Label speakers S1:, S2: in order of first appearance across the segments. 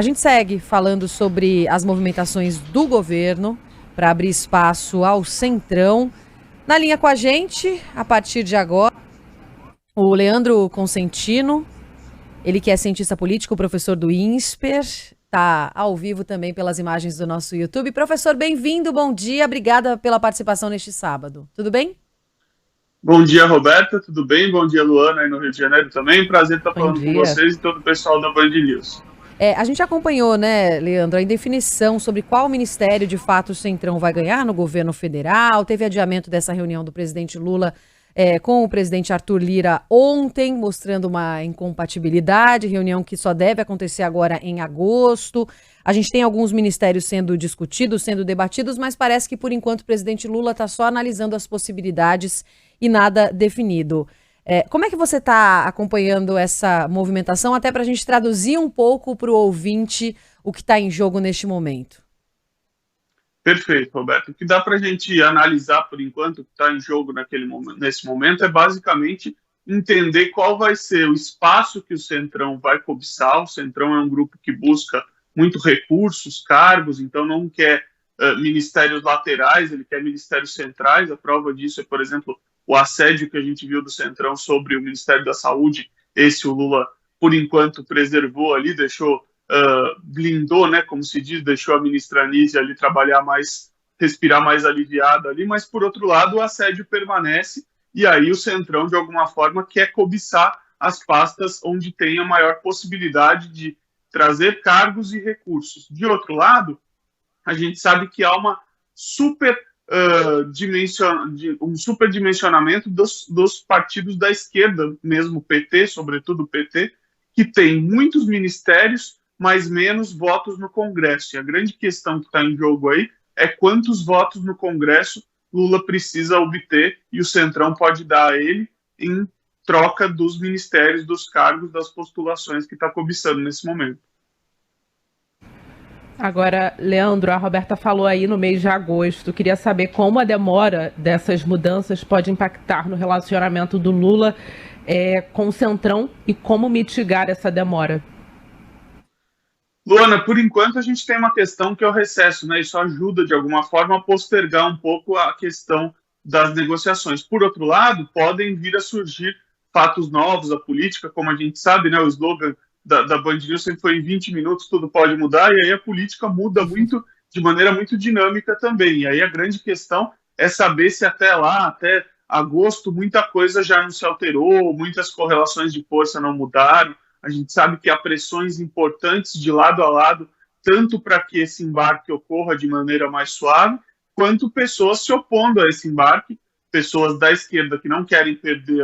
S1: A gente segue falando sobre as movimentações do governo para abrir espaço ao Centrão. Na linha com a gente, a partir de agora, o Leandro Consentino, ele que é cientista político, professor do INSPER, está ao vivo também pelas imagens do nosso YouTube. Professor, bem-vindo, bom dia, obrigada pela participação neste sábado. Tudo bem?
S2: Bom dia, Roberta, tudo bem? Bom dia, Luana, aí no Rio de Janeiro também. Prazer estar falando com vocês e todo o pessoal da Band News.
S1: A gente acompanhou, né, Leandro, a indefinição sobre qual ministério de fato o Centrão vai ganhar no governo federal. Teve adiamento dessa reunião do presidente Lula com o presidente Arthur Lira ontem, mostrando uma incompatibilidade, reunião que só deve acontecer agora em agosto. A gente tem alguns ministérios sendo discutidos, sendo debatidos, mas parece que, por enquanto, o presidente Lula está só analisando as possibilidades e nada definido. Como é que você está acompanhando essa movimentação, até para a gente traduzir um pouco para o ouvinte o que está em jogo neste momento?
S2: Perfeito, Roberto. O que dá para a gente analisar, por enquanto, o que está em jogo nesse momento é basicamente entender qual vai ser o espaço que o Centrão vai cobiçar. O Centrão é um grupo que busca muito recursos, cargos, então não quer ministérios laterais, ele quer ministérios centrais. A prova disso é, por exemplo, o assédio que a gente viu do Centrão sobre o Ministério da Saúde. Esse o Lula, por enquanto, preservou ali, blindou, né, como se diz, deixou a ministra Anísia ali trabalhar mais, respirar mais aliviada ali, mas, por outro lado, o assédio permanece e aí o Centrão, de alguma forma, quer cobiçar as pastas onde tem a maior possibilidade de trazer cargos e recursos. De outro lado, a gente sabe que há uma um superdimensionamento dos partidos da esquerda, mesmo o PT, sobretudo o PT, que tem muitos ministérios, mas menos votos no Congresso. E a grande questão que está em jogo aí é quantos votos no Congresso Lula precisa obter e o Centrão pode dar a ele em troca dos ministérios, dos cargos, das postulações que está cobiçando nesse momento.
S3: Agora, Leandro, a Roberta falou aí no mês de agosto. Queria saber como a demora dessas mudanças pode impactar no relacionamento do Lula com o Centrão e como mitigar essa demora.
S2: Luana, por enquanto a gente tem uma questão que é o recesso, né? Isso ajuda, de alguma forma, a postergar um pouco a questão das negociações. Por outro lado, podem vir a surgir fatos novos, a política, como a gente sabe, né? O slogan da Band News sempre foi em 20 minutos tudo pode mudar, e aí a política muda muito, de maneira muito dinâmica também. E aí a grande questão é saber se até lá, até agosto, muita coisa já não se alterou, muitas correlações de força não mudaram. A gente sabe que há pressões importantes de lado a lado, tanto para que esse embarque ocorra de maneira mais suave, quanto pessoas se opondo a esse embarque, pessoas da esquerda que não querem perder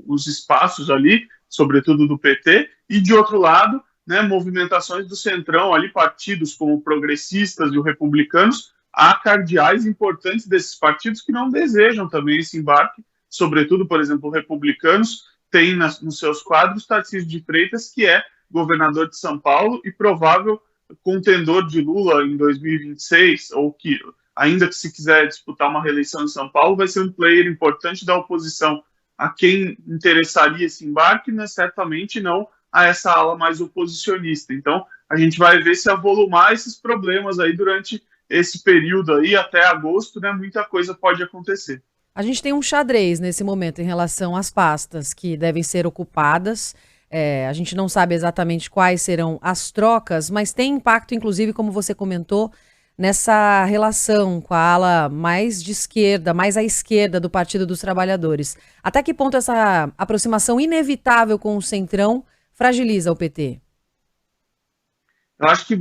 S2: os espaços ali, sobretudo do PT, e de outro lado, né, movimentações do Centrão ali, partidos como progressistas e os republicanos, há cardeais importantes desses partidos que não desejam também esse embarque, sobretudo, por exemplo, republicanos, tem nos seus quadros Tarcísio de Freitas, que é governador de São Paulo e provável contendor de Lula em 2026, ou que, ainda que se quiser disputar uma reeleição em São Paulo, vai ser um player importante da oposição. A quem interessaria esse embarque, né, certamente não a essa ala mais oposicionista. Então, a gente vai ver se avolumar esses problemas aí durante esse período aí, até agosto, né, muita coisa pode acontecer.
S1: A gente tem um xadrez nesse momento em relação às pastas que devem ser ocupadas. A gente não sabe exatamente quais serão as trocas, mas tem impacto, inclusive, como você comentou, nessa relação com a ala mais de esquerda, mais à esquerda do Partido dos Trabalhadores. Até que ponto essa aproximação inevitável com o Centrão fragiliza o PT?
S2: Eu acho que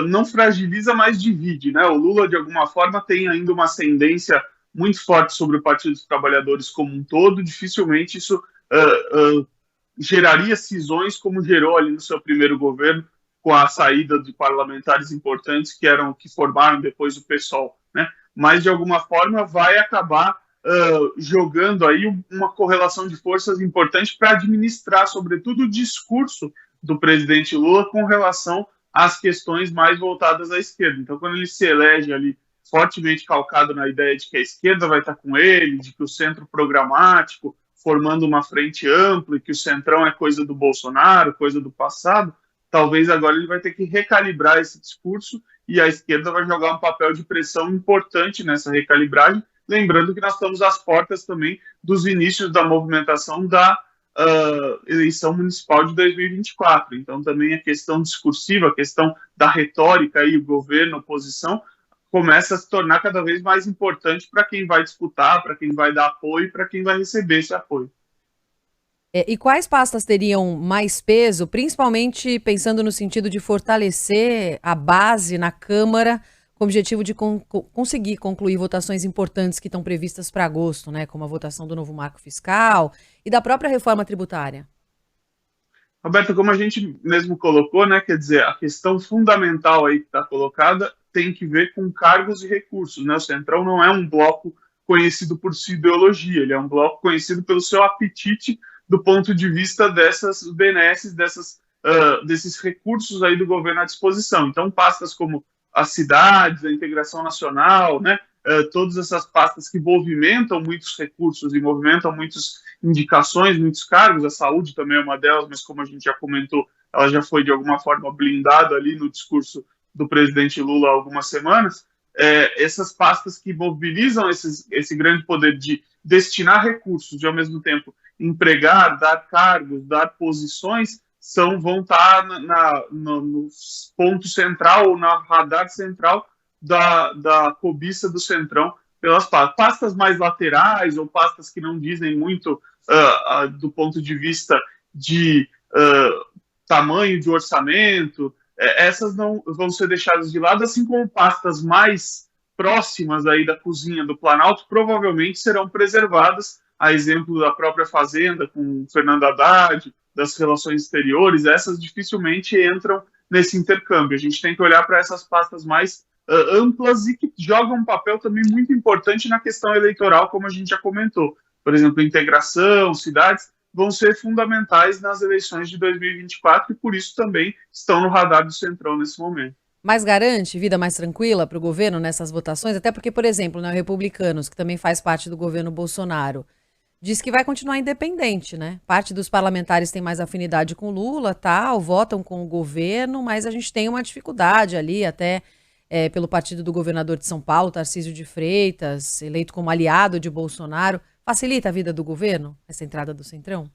S2: não fragiliza, mas divide, né? O Lula, de alguma forma, tem ainda uma ascendência muito forte sobre o Partido dos Trabalhadores como um todo. Dificilmente isso geraria cisões como gerou ali no seu primeiro governo, com a saída de parlamentares importantes que formaram depois o PSOL, né? Mas, de alguma forma, vai acabar jogando aí uma correlação de forças importante para administrar, sobretudo, o discurso do presidente Lula com relação às questões mais voltadas à esquerda. Então, quando ele se elege ali fortemente calcado na ideia de que a esquerda vai estar com ele, de que o centro programático, formando uma frente ampla, e que o centrão é coisa do Bolsonaro, coisa do passado, talvez agora ele vai ter que recalibrar esse discurso e a esquerda vai jogar um papel de pressão importante nessa recalibragem, lembrando que nós estamos às portas também dos inícios da movimentação da eleição municipal de 2024. Então, também a questão discursiva, a questão da retórica aí, o governo, a oposição, começa a se tornar cada vez mais importante para quem vai disputar, para quem vai dar apoio, para quem vai receber esse apoio.
S1: E quais pastas teriam mais peso, principalmente pensando no sentido de fortalecer a base na Câmara, com o objetivo de conseguir concluir votações importantes que estão previstas para agosto, né, como a votação do novo marco fiscal e da própria reforma tributária?
S2: Roberto, como a gente mesmo colocou, né, quer dizer, a questão fundamental aí que está colocada tem que ver com cargos e recursos, né? O Centrão não é um bloco conhecido por sua ideologia, ele é um bloco conhecido pelo seu apetite do ponto de vista dessas benesses, desses recursos aí do governo à disposição. Então, pastas como as cidades, a integração nacional, né, todas essas pastas que movimentam muitos recursos e movimentam muitas indicações, muitos cargos, a saúde também é uma delas, mas como a gente já comentou, ela já foi de alguma forma blindada ali no discurso do presidente Lula há algumas semanas, essas pastas que mobilizam esse grande poder de destinar recursos, de ao mesmo tempo empregar, dar cargos, dar posições, vão estar no ponto central ou na radar central da cobiça do Centrão pelas pastas mais laterais ou pastas que não dizem muito do ponto de vista de tamanho de orçamento, essas não vão ser deixadas de lado, assim como pastas mais próximas aí da cozinha do Planalto provavelmente serão preservadas, a exemplo da própria Fazenda com Fernando Haddad, das relações exteriores, essas dificilmente entram nesse intercâmbio. A gente tem que olhar para essas pastas mais amplas e que jogam um papel também muito importante na questão eleitoral, como a gente já comentou. Por exemplo, integração, cidades, vão ser fundamentais nas eleições de 2024 e por isso também estão no radar do Centrão nesse momento.
S1: Mas garante vida mais tranquila para o governo nessas votações? Até porque, por exemplo, né, o Republicanos, que também faz parte do governo Bolsonaro, diz que vai continuar independente, né? Parte dos parlamentares tem mais afinidade com Lula, tal, votam com o governo, mas a gente tem uma dificuldade ali, até pelo partido do governador de São Paulo, Tarcísio de Freitas, eleito como aliado de Bolsonaro. Facilita a vida do governo, essa entrada do Centrão?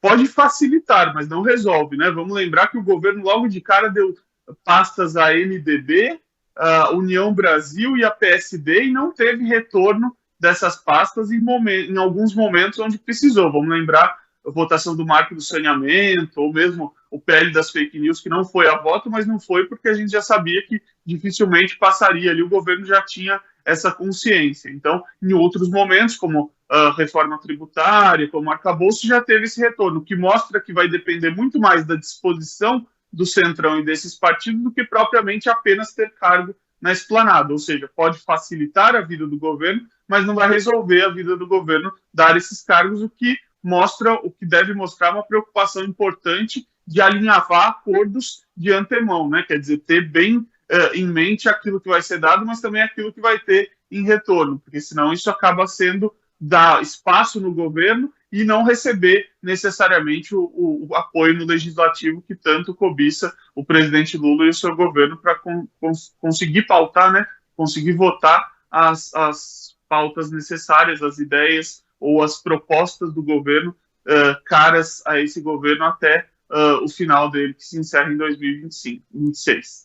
S2: Pode facilitar, mas não resolve, né? Vamos lembrar que o governo logo de cara deu pastas à MDB, a União Brasil e a PSD e não teve retorno dessas pastas em alguns momentos onde precisou. Vamos lembrar a votação do marco do saneamento, ou mesmo o PL das fake news, que não foi a voto, mas não foi porque a gente já sabia que dificilmente passaria ali, o governo já tinha essa consciência. Então, em outros momentos, como a reforma tributária, como arcabouço, já teve esse retorno, o que mostra que vai depender muito mais da disposição do Centrão e desses partidos do que propriamente apenas ter cargo na esplanada, ou seja, pode facilitar a vida do governo, mas não vai resolver a vida do governo dar esses cargos, o que deve mostrar uma preocupação importante de alinhavar acordos de antemão, né? Quer dizer, ter bem em mente aquilo que vai ser dado, mas também aquilo que vai ter em retorno, porque senão isso acaba sendo dar espaço no governo e não receber necessariamente o apoio no legislativo que tanto cobiça o presidente Lula e o seu governo para conseguir pautar, né? Conseguir votar as pautas necessárias, as ideias ou as propostas do governo caras a esse governo até o final dele, que se encerra em 2025, 2026.